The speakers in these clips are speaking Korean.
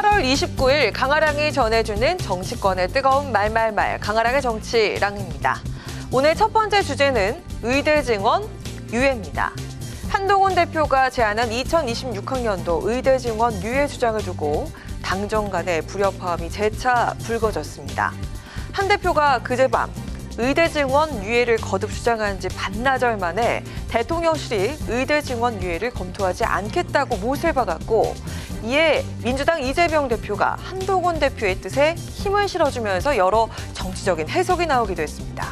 8월 29일 강아랑이 전해주는 정치권의 뜨거운 말말말 강아랑의 정치랑입니다. 오늘 첫 번째 주제는 의대 증원 유예입니다. 한동훈 대표가 제안한 2026학년도 의대 증원 유예 주장을 두고 당정 간의 불협화음이 재차 불거졌습니다. 한 대표가 그제밤 의대 증원 유예를 거듭 주장한 지 반나절 만에 대통령실이 의대 증원 유예를 검토하지 않겠다고 못을 박았고, 이에 민주당 이재명 대표가 한동훈 대표의 뜻에 힘을 실어주면서 여러 정치적인 해석이 나오기도 했습니다.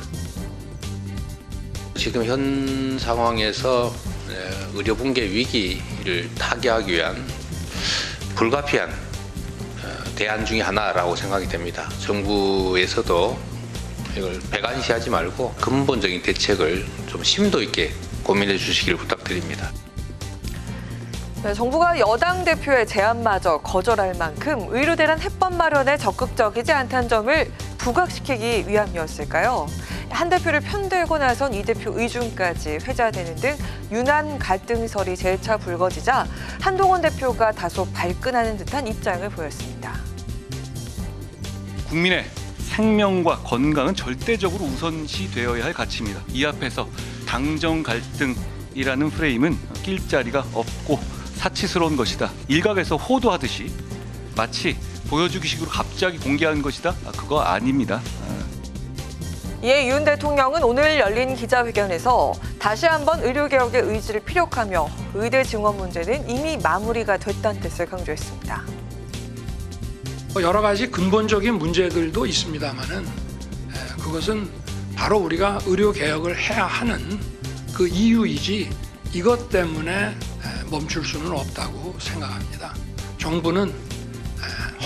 지금 현 상황에서 의료 붕괴 위기를 타개하기 위한 불가피한 대안 중에 하나라고 생각이 됩니다. 정부에서도 이걸 배관시하지 말고 근본적인 대책을 좀 심도 있게 고민해 주시길 부탁드립니다. 네, 정부가 여당 대표의 제안마저 거절할 만큼 의료대란 해법 마련에 적극적이지 않다는 점을 부각시키기 위함이었을까요? 한 대표를 편들고 나선 이 대표 의중까지 회자되는 등 유난 갈등설이 재차 불거지자 한동훈 대표가 다소 발끈하는 듯한 입장을 보였습니다. 국민의 생명과 건강은 절대적으로 우선시되어야 할 가치입니다. 이 앞에서 당정 갈등이라는 프레임은 낄 자리가 없고 사치스러운 것이다. 일각에서 호도하듯이 마치 보여주기식으로 갑자기 공개한 것이다. 그거 아닙니다. 이에 윤 대통령은 오늘 열린 기자회견에서 다시 한번 의료개혁의 의지를 피력하며 의대 증원 문제는 이미 마무리가 됐다는 뜻을 강조했습니다. 여러 가지 근본적인 문제들도 있습니다만은 그것은 바로 우리가 의료개혁을 해야 하는 그 이유이지 이것 때문에 멈출 수는 없다고 생각합니다. 정부는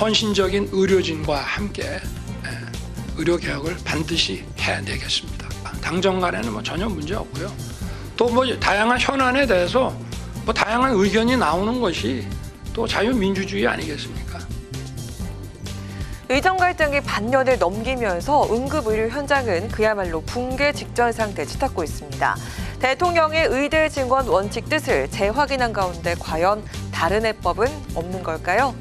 헌신적인 의료진과 함께 의료개혁을 반드시 해내겠습니다. 당정 간에는 전혀 문제 없고요. 또 다양한 현안에 대해서 다양한 의견이 나오는 것이 또 자유민주주의 아니겠습니까? 의정 갈등이 반년을 넘기면서 응급의료 현장은 그야말로 붕괴 직전 상태에 치닫고 있습니다. 대통령의 의대 증원 원칙 뜻을 재확인한 가운데 과연 다른 해법은 없는 걸까요?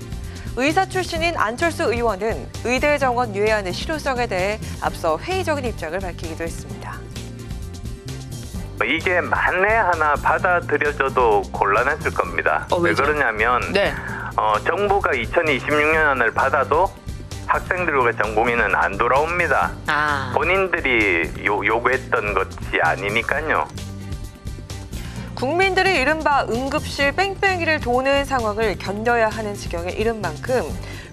의사 출신인 안철수 의원은 의대 정원 유예안의 실효성에 대해 앞서 회의적인 입장을 밝히기도 했습니다. 이게 만에 하나 받아들여져도 곤란했을 겁니다. 왜 그러냐면 정부가 2026년을 받아도 학생들과 전국민은 안 돌아옵니다. 본인들이 요구했던 것이 아니니까요. 국민들이 이른바 응급실 뺑뺑이를 도는 상황을 견뎌야 하는 지경에 이른 만큼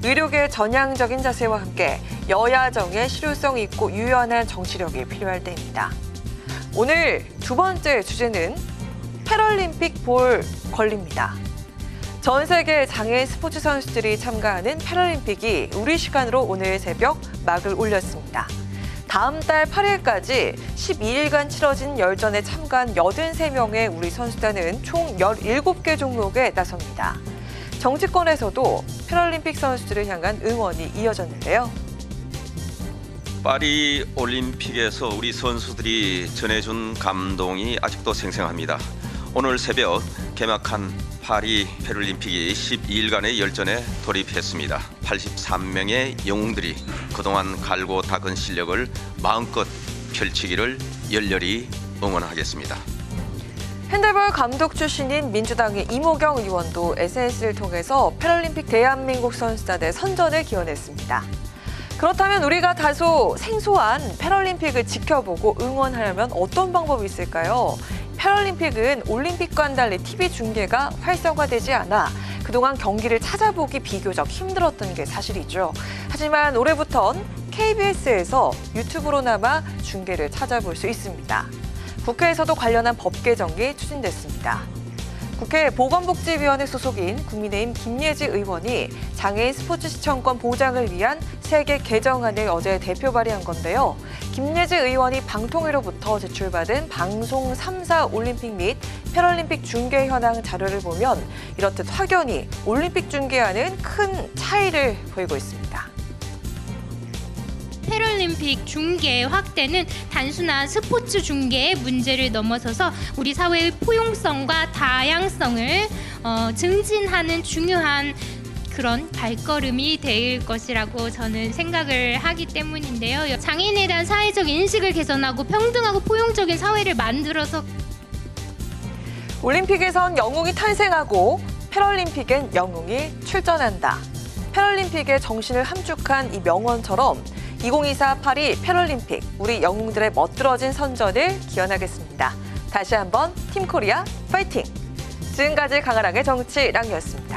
의료계의 전향적인 자세와 함께 여야정의 실효성 있고 유연한 정치력이 필요할 때입니다. 오늘 두 번째 주제는 패럴림픽 볼 권리입니다. 전 세계 장애인 스포츠 선수들이 참가하는 패럴림픽이 우리 시간으로 오늘 새벽 막을 올렸습니다. 다음 달 8일까지 12일간 치러진 열전에 참가한 83명의 우리 선수단은 총 17개 종목에 나섭니다. 정치권에서도 패럴림픽 선수들을 향한 응원이 이어졌는데요. 파리 올림픽에서 우리 선수들이 전해준 감동이 아직도 생생합니다. 오늘 새벽 개막한 파리 패럴림픽이 12일간의 열전에 돌입했습니다. 83명의 영웅들이 그동안 갈고 닦은 실력을 마음껏 펼치기를 열렬히 응원하겠습니다. 핸드볼 감독 출신인 민주당의 이모경 의원도 SNS를 통해서 패럴림픽 대한민국 선수단의 선전을 기원했습니다. 그렇다면 우리가 다소 생소한 패럴림픽을 지켜보고 응원하려면 어떤 방법이 있을까요? 패럴림픽은 올림픽과는 달리 TV 중계가 활성화되지 않아 그동안 경기를 찾아보기 비교적 힘들었던 게 사실이죠. 하지만 올해부턴 KBS에서 유튜브로나마 중계를 찾아볼 수 있습니다. 국회에서도 관련한 법 개정이 추진됐습니다. 국회 보건복지위원회 소속인 국민의힘 김예지 의원이 장애인 스포츠 시청권 보장을 위한 세계 개정안을 어제 대표 발의한 건데요. 김예지 의원이 방통위로부터 제출받은 방송 3사 올림픽 및 패럴림픽 중계 현황 자료를 보면 이렇듯 확연히 올림픽 중계와는 큰 차이를 보이고 있습니다. 패럴림픽 중계 확대는 단순한 스포츠 중계의 문제를 넘어서서 우리 사회의 포용성과 다양성을 증진하는 중요한 그런 발걸음이 될 것이라고 저는 생각을 하기 때문인데요. 장애인에 대한 사회적 인식을 개선하고 평등하고 포용적인 사회를 만들어서 올림픽에선 영웅이 탄생하고 패럴림픽엔 영웅이 출전한다. 패럴림픽의 정신을 함축한 이 명언처럼 2024 파리 패럴림픽 우리 영웅들의 멋들어진 선전을 기원하겠습니다. 다시 한번 팀 코리아 파이팅! 지금까지 강아랑의 정치랑이었습니다.